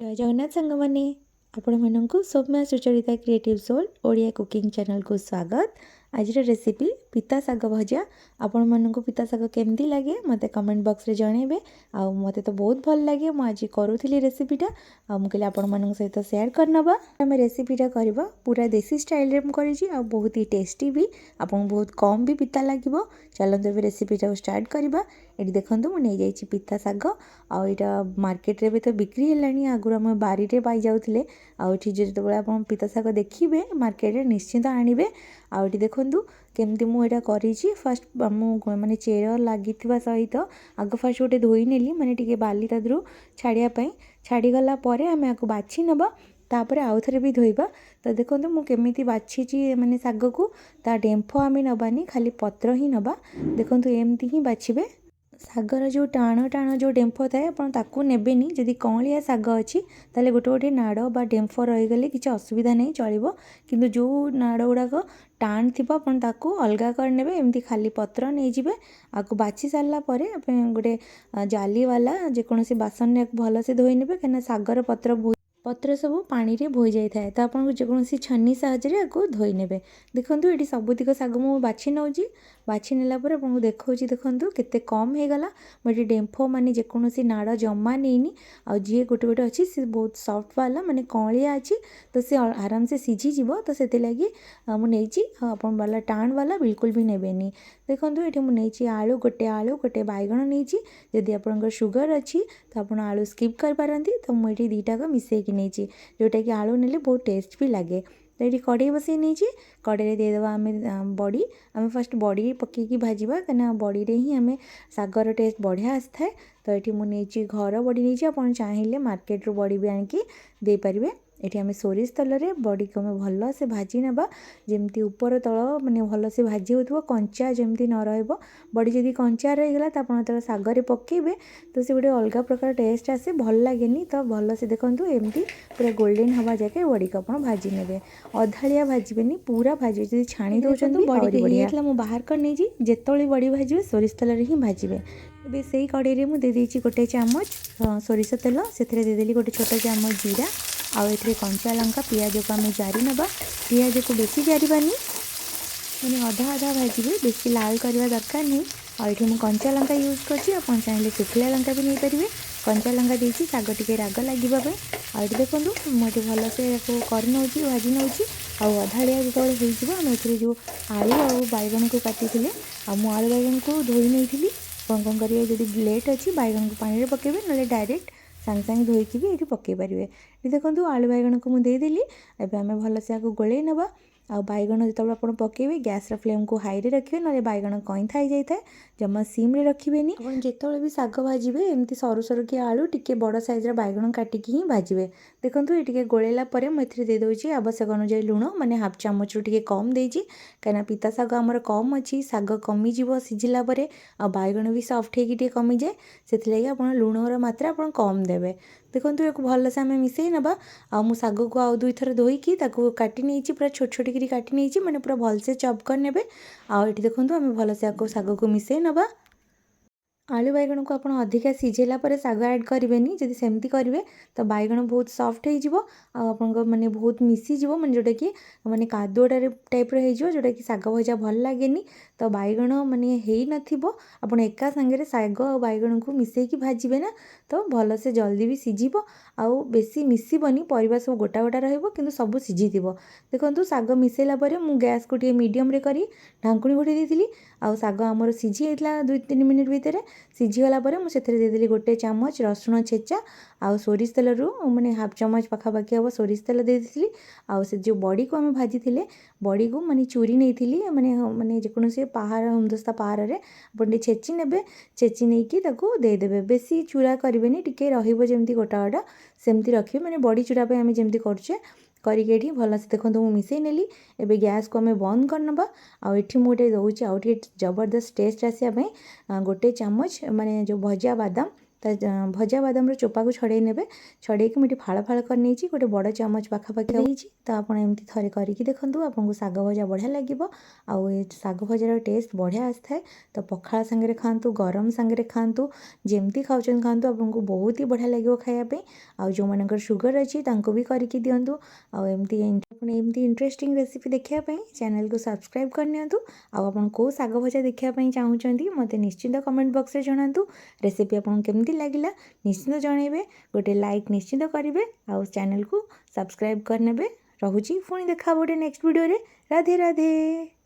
ଜୟ ଜଗନ୍ନାଥ ସାଙ୍ଗମାନେ, ଆପଣମାନଙ୍କୁ Soumya Sucharita creative soul Odia cooking ଚ୍ୟାନେଲକୁ ସ୍ୱାଗତ। ଆଜିର ରେସିପି ପିତା ଶାଗ ଭଜା। ଆପଣମାନଙ୍କୁ ପିତା ଶାଗ କେମିତି ଲାଗେ ମୋତେ କମେଣ୍ଟ ବକ୍ସରେ ଜଣାଇବେ। ଆଉ ମୋତେ ତ ବହୁତ ଭଲ ଲାଗେ, ମୁଁ ଆଜି କରୁଥିଲି ରେସିପିଟା, ଆଉ ମୁଁ କହିଲି ଆପଣମାନଙ୍କ ସହିତ ସେୟାର କରିନେବା। ଆମେ ରେସିପିଟା କରିବା ପୁରା ଦେଶୀ ଷ୍ଟାଇଲ୍ରେ ମୁଁ କରିଛି, ଆଉ ବହୁତ ହି ଟେଷ୍ଟି ବି, ଆପଣଙ୍କୁ ବହୁତ କମ୍ ବି ପିତା ଲାଗିବ। ଚାଲନ୍ତୁ ଏବେ ରେସିପିଟାକୁ ଷ୍ଟାର୍ଟ କରିବା। ଏଠି ଦେଖନ୍ତୁ ମୁଁ ନେଇଯାଇଛି ପିତା ଶାଗ, ଆଉ ଏଇଟା ମାର୍କେଟରେ ବି ତ ବିକ୍ରି ହେଲାଣି, ଆଗରୁ ଆମ ବାରିରେ ପାଇଯାଉଥିଲେ। ଆଉ ଏଠି ଯେତେବେଳେ ଆପଣ ପିତା ଶାଗ ଦେଖିବେ ମାର୍କେଟରେ ନିଶ୍ଚିନ୍ତ ଆଣିବେ। ଆଉ ଏଠି ଦେଖନ୍ତୁ କେମିତି ମୁଁ ଏଇଟା କରିଛି। ଫାର୍ଷ୍ଟ ମୁଁ ମାନେ ଚେର ଲାଗିଥିବା ସହିତ ଆଗ ଫାର୍ଷ୍ଟ ଗୋଟେ ଧୋଇ ନେଲି, ମାନେ ଟିକେ ବାଲି ତା ଦେହରୁ ଛାଡ଼ିବା ପାଇଁ। ଛାଡ଼ିଗଲା ପରେ ଆମେ ଆକୁ ବାଛି ନେବା, ତାପରେ ଆଉ ଥରେ ବି ଧୋଇବା। ତ ଦେଖନ୍ତୁ ମୁଁ କେମିତି ବାଛିଛି, ମାନେ ଶାଗକୁ ତା ଡେମ୍ଫ ଆମେ ନେବାନି, ଖାଲି ପତ୍ର ହିଁ ନେବା। ଦେଖନ୍ତୁ ଏମିତି ହିଁ ବାଛିବେ। ଶାଗର ଯେଉଁ ଟାଣ ଟାଣ ଯେଉଁ ଡେମ୍ଫ ଥାଏ ଆପଣ ତାକୁ ନେବେନି। ଯଦି କଅଁଳିଆ ଶାଗ ଅଛି ତାହେଲେ ଗୋଟେ ଗୋଟେ ନାଡ଼ ବା ଡେମ୍ଫ ରହିଗଲେ କିଛି ଅସୁବିଧା ନାହିଁ, ଚଳିବ। କିନ୍ତୁ ଯେଉଁ ନାଡ଼ ଗୁଡ଼ାକ ଟାଣ ଥିବ ଆପଣ ତାକୁ ଅଲଗା କରିନେବେ। ଏମିତି ଖାଲି ପତ୍ର ନେଇଯିବେ। ଆକୁ ବାଛି ସାରିଲା ପରେ ଆପଣ ଗୋଟେ ଜାଲିବାଲା ଯେକୌଣସି ବାସନରେ ଭଲସେ ଧୋଇ ନେବେ, କାହିଁକିନା ଶାଗର ପତ୍ର ସବୁ ପାଣିରେ ବୋହି ଯାଇଥାଏ। ତ ଆପଣଙ୍କୁ ଯେକୌଣସି ଛନ୍ନି ସାହାଯ୍ୟରେ ଆକୁ ଧୋଇ ନେବେ। ଦେଖନ୍ତୁ ଏଠି ସବୁତିକ ଶାଗ ମୁଁ ବାଛି ନେଉଛି। ବାଛି ନେଲା ପରେ ଆପଣଙ୍କୁ ଦେଖାଉଛି, ଦେଖନ୍ତୁ କେତେ କମ୍ ହେଇଗଲା। ମୁଁ ଏଠି ଡେମ୍ଫ ମାନେ ଯେକୌଣସି ନାଡ଼ ଜମା ନେଇନି। ଆଉ ଯିଏ ଗୋଟେ ଗୋଟେ ଅଛି ସେ ବହୁତ ସଫ୍ଟ ବାଲା, ମାନେ କଅଁଳିଆ ଅଛି, ତ ସେ ଆରାମସେ ସିଝିଯିବ। ତ ସେଥିଲାଗି ମୁଁ ନେଇଛି। ଆଉ ଆପଣ ବାଲା ଟାଣ ବାଲା ବିଲକୁଲ ବି ନେବେନି। ଦେଖନ୍ତୁ ଏଠି ମୁଁ ନେଇଛି ଆଳୁ, ଗୋଟେ ବାଇଗଣ ନେଇଛି। ଯଦି ଆପଣଙ୍କର ସୁଗାର ଅଛି ତ ଆପଣ ଆଳୁ ସ୍କିପ୍ କରିପାରନ୍ତି। ତ ମୁଁ ଏଠି ଦୁଇଟାକ ମିଶାଇକି ନେଇଛି, ଯେଉଁଟାକି ଆଳୁ ନେଲେ ବହୁତ ଟେଷ୍ଟ ବି ଲାଗେ। ତ ଏଠି କଢ଼େଇ ବସାଇ ନେଇଛି। କଢ଼େଇରେ ଦେଇଦେବା ଆମେ ବଡ଼ି। ଆମେ ଫାର୍ଷ୍ଟ ବଡ଼ି ପକାଇକି ଭାଜିବା, କାହିଁକିନା ବଡ଼ିରେ ହିଁ ଆମେ ଶାଗର ଟେଷ୍ଟ ବଢ଼ିଆ ଆସିଥାଏ। ତ ଏଠି ମୁଁ ନେଇଛି ଘର ବଡ଼ି ନେଇଛି, ଆପଣ ଚାହିଁଲେ ମାର୍କେଟରୁ ବଡ଼ି ବି ଆଣିକି ଦେଇପାରିବେ। ଏଠି ଆମେ ସୋରିଷ ତେଲରେ ବଡ଼ିକୁ ଆମେ ଭଲସେ ଭାଜି ନେବା, ଯେମିତି ଉପର ତଳ ମାନେ ଭଲସେ ଭାଜି ହେଉଥିବ, କଞ୍ଚା ଯେମିତି ନ ରହିବ। ବଡ଼ି ଯଦି କଞ୍ଚା ରହିଗଲା ତ ଆପଣ ଯେତେବେଳେ ଶାଗରେ ପକାଇବେ ତ ସେ ଗୋଟେ ଅଲଗା ପ୍ରକାର ଟେଷ୍ଟ ଆସେ, ଭଲ ଲାଗେନି। ତ ଭଲସେ ଦେଖନ୍ତୁ ଏମିତି ପୁରା ଗୋଲ୍ଡେନ୍ ହେବା ଯାକେ ବଡ଼ିକୁ ଆପଣ ଭାଜି ନେବେ। ଅଧାଳିଆ ଭାଜିବେନି, ପୁରା ଭାଜିବେ। ଯଦି ଛାଣି ଦେଉଛନ୍ତି ବଡ଼ି ହେଇଯାଇଥିଲା, ମୁଁ ବାହାର କରି ନେଇଛି। ଯେତେବେଳେ ବଡ଼ି ଭାଜିବେ ସୋରିଷ ତେଲରେ ହିଁ ଭାଜିବେ। ଏବେ ସେଇ କଢ଼େଇରେ ମୁଁ ଦେଇଦେଇଛି ଗୋଟେ ଚାମଚ ସୋରିଷ ତେଲ। ସେଥିରେ ଦେଇଦେଲି ଗୋଟେ ଛୋଟ ଚାମଚ ଜିରା। ଆଉ ଏଥିରେ କଞ୍ଚା ଲଙ୍କା, ପିଆଜକୁ ଆମେ ଜାରି ନେବା। ପିଆଜକୁ ବେଶୀ ଜାରିବାନି, ମାନେ ଅଧା ଅଧା ଭାଜିବେ, ବେଶୀ ଲାଲ କରିବା ଦରକାର ନାହିଁ। ଆଉ ଏଠି ମୁଁ କଞ୍ଚା ଲଙ୍କା ୟୁଜ୍ କରିଛି, ଆପଣ ଚାହିଁଲେ ଶୁଖିଲା ଲଙ୍କା ବି ନେଇପାରିବେ। କଞ୍ଚା ଲଙ୍କା ଦେଇଛି ଶାଗ ଟିକେ ରାଗ ଲାଗିବା ପାଇଁ। ଆଉ ଏଠି ଦେଖନ୍ତୁ ମୁଁ ଏଠି ଭଲସେ ୟାକୁ କରିନେଉଛି, ଭାଜି ନେଉଛି। ଆଉ ଅଧାଳିଆ ଯେତେବେଳେ ହେଇଯିବ ଆମେ ଏଥିରେ ଯେଉଁ ଆଳୁ ଆଉ ବାଇଗଣକୁ କାଟିଥିଲେ, ଆଉ ମୁଁ ଆଳୁ ବାଇଗଣକୁ ଧୋଇ ନେଇଥିଲି। ଆପଣ କ'ଣ କରିବେ, ଯଦି ଲେଟ୍ ଅଛି ବାଇଗଣକୁ ପାଣିରେ ପକାଇବେ, ନହେଲେ ଡାଇରେକ୍ଟ ସାଙ୍ଗେ ସାଙ୍ଗେ ଧୋଇକି ବି ଏଠି ପକାଇ ପାରିବେ। ଏଠି ଦେଖନ୍ତୁ ଆଳୁ ବାଇଗଣକୁ ମୁଁ ଦେଇଦେଲି। ଏବେ ଆମେ ଭଲସେ ଆକୁ ଗୋଳେଇ ନେବା। ଆଉ ବାଇଗଣ ଯେତେବେଳେ ଆପଣ ପକାଇବେ ଗ୍ୟାସ୍ର ଫ୍ଲେମ୍କୁ ହାଇରେ ରଖିବେ, ନହେଲେ ବାଇଗଣ କଇଁଥା ହେଇଯାଇଥାଏ। ଜମା ସିମ୍ରେ ରଖିବେନି। ଆପଣ ଯେତେବେଳେ ବି ଶାଗ ଭାଜିବେ ଏମିତି ସରୁ ସରୁ କି ଆଳୁ ଟିକେ ବଡ଼ ସାଇଜ୍ର ବାଇଗଣ କାଟିକି ହିଁ ଭାଜିବେ। ଦେଖନ୍ତୁ ଏ ଟିକେ ଗୋଳେଇଲା ପରେ ମୁଁ ଏଥିରେ ଦେଇଦେଉଛି ଆବଶ୍ୟକ ଅନୁଯାୟୀ ଲୁଣ, ମାନେ ହାଫ୍ ଚାମଚରୁ ଟିକେ କମ୍ ଦେଇଛି, କାହିଁକିନା ପିତା ଶାଗ ଆମର କମ୍ ଅଛି। ଶାଗ କମିଯିବ ସିଝିଲା ପରେ, ଆଉ ବାଇଗଣ ବି ସଫ୍ଟ ହେଇକି ଟିକେ କମିଯାଏ। ସେଥିଲାଗି ଆପଣ ଲୁଣର ମାତ୍ରା ଆପଣ କମ୍ ଦେବେ। ଦେଖନ୍ତୁ ୟାକୁ ଭଲସେ ଆମେ ମିଶାଇ ନେବା। ଆଉ ମୁଁ ଶାଗକୁ ଆଉ ଦୁଇଥର ଧୋଇକି ତାକୁ କାଟି ନେଇଛି, ପୁରା ଛୋଟ ଛୋଟ କରି କାଟି ନେଇଛି, ମାନେ ପୁରା ଭଲସେ ଚପ୍ କରିନେବେ। ଆଉ ଏଠି ଦେଖନ୍ତୁ ଆମେ ଭଲସେ ଶାଗକୁ ମିଶାଇ ନେବା। ଆଳୁ ବାଇଗଣକୁ ଆପଣ ଅଧିକା ସିଝେଇଲା ପରେ ଶାଗ ଆଡ଼୍ କରିବେନି। ଯଦି ସେମିତି କରିବେ ତ ବାଇଗଣ ବହୁତ ସଫ୍ଟ ହେଇଯିବ, ଆଉ ଆପଣଙ୍କ ମାନେ ବହୁତ ମିଶିଯିବ, ମାନେ ଯେଉଁଟାକି ମାନେ କାଦୁଅଟା ଟାଇପ୍ର ହେଇଯିବ, ଯେଉଁଟାକି ଶାଗ ଭଜା ଭଲ ଲାଗେନି। ତ ବାଇଗଣ ମାନେ ହେଇନଥିବ, ଆପଣ ଏକା ସାଙ୍ଗରେ ଶାଗ ଆଉ ବାଇଗଣକୁ ମିଶାଇକି ଭାଜିବେ ନା, ତ ଭଲସେ ଜଲ୍ଦି ବି ସିଝିବ। ଆଉ ବେଶୀ ମିଶିବନି, ପରିବା ସବୁ ଗୋଟା ଗୋଟା ରହିବ, କିନ୍ତୁ ସବୁ ସିଝିଥିବ। ଦେଖନ୍ତୁ ଶାଗ ମିଶାଇଲା ପରେ ମୁଁ ଗ୍ୟାସ୍କୁ ଟିକେ ମିଡ଼ିୟମ୍ରେ କରି ଢାଙ୍କୁଣି ଘୋଡ଼େଇ ଦେଇଥିଲି। ଆଉ ଶାଗ ଆମର ସିଝି ଯାଇଥିଲା 2-3 ମିନିଟ୍ ଭିତରେ। ସିଝିଗଲା ପରେ ମୁଁ ସେଥିରେ ଦେଇଦେଲି ଗୋଟେ ଚାମଚ ରସୁଣ ଛେଚା। ଆଉ ସୋରିଷ ତେଲରୁ ମାନେ ହାଫ୍ ଚାମଚ ପାଖାପାଖି ହେବ ସୋରିଷ ତେଲ ଦେଇଥିଲି। ଆଉ ସେ ଯେଉଁ ବଡ଼ିକୁ ଆମେ ଭାଜିଥିଲେ, ବଡ଼ିକୁ ମାନେ ଚୁରି ନେଇଥିଲି, ମାନେ ଯେକୌଣସି ପାହାର ହେମଦସ୍ତା ପାହାରରେ ଆପଣ ଟିକେ ଛେଚି ନେବେ। ଛେଚି ନେଇକି ତାକୁ ଦେଇଦେବେ, ବେଶୀ ଚୁରା କରିବେନି, ଟିକେ ରହିବ ଯେମିତି ଗୋଟା ଗୋଟା ସେମିତି ରଖିବେ, ମାନେ ବଡ଼ି ଚୁରା ପାଇଁ ଆମେ ଯେମିତି କରୁଛେ କରିକି ଏଠି ଭଲସେ ଦେଖନ୍ତୁ ମୁଁ ମିଶାଇ ନେଲି। ଏବେ ଗ୍ୟାସ୍କୁ ଆମେ ବନ୍ଦ କରିନେବା। ଆଉ ଏଠି ମୁଁ ଗୋଟେ ଦେଉଛି ଆଉ ଟିକେ ଜବରଦସ୍ତ ଟେଷ୍ଟ ଆସିବା ପାଇଁ ଗୋଟେ ଚାମଚ ମାନେ ଯେଉଁ ଭଜା ବାଦାମ, भजा बादाम चोपा को छड़े ने छड़े मुझे फाड़ फाड़ कर नहीं गोटे बड़ चामच पाखापाखि देती तो आप एमती थे करके देखूँ आपको शाग भजा बढ़िया लगे आउ शाग भजार टेस्ट बढ़िया आसता है तो पखाड़ सांगे खातु गरम सांगे खातु जमती खाऊँ खातु आपको बहुत ही बढ़िया लगे खायापी आउ जो मानकर सुगर अच्छी भी करके दिंतु आमती इंटरेस्टिंग रेसिपी देखापी चैनल को सब्सक्राइब करनी आप कौ शाग भजा देखापी चाहूँगी मत निश्चिंत कमेंट बॉक्स में जनातु रेसिपी आपको केमती लगिला निश्चिंत जनइबे गोटे लाइक निश्चिंत करेंगे आउ चैनल को सब्सक्राइब करने रोची पुणी देखा गोटे नेक्स्ट वीडियो रे राधे राधे।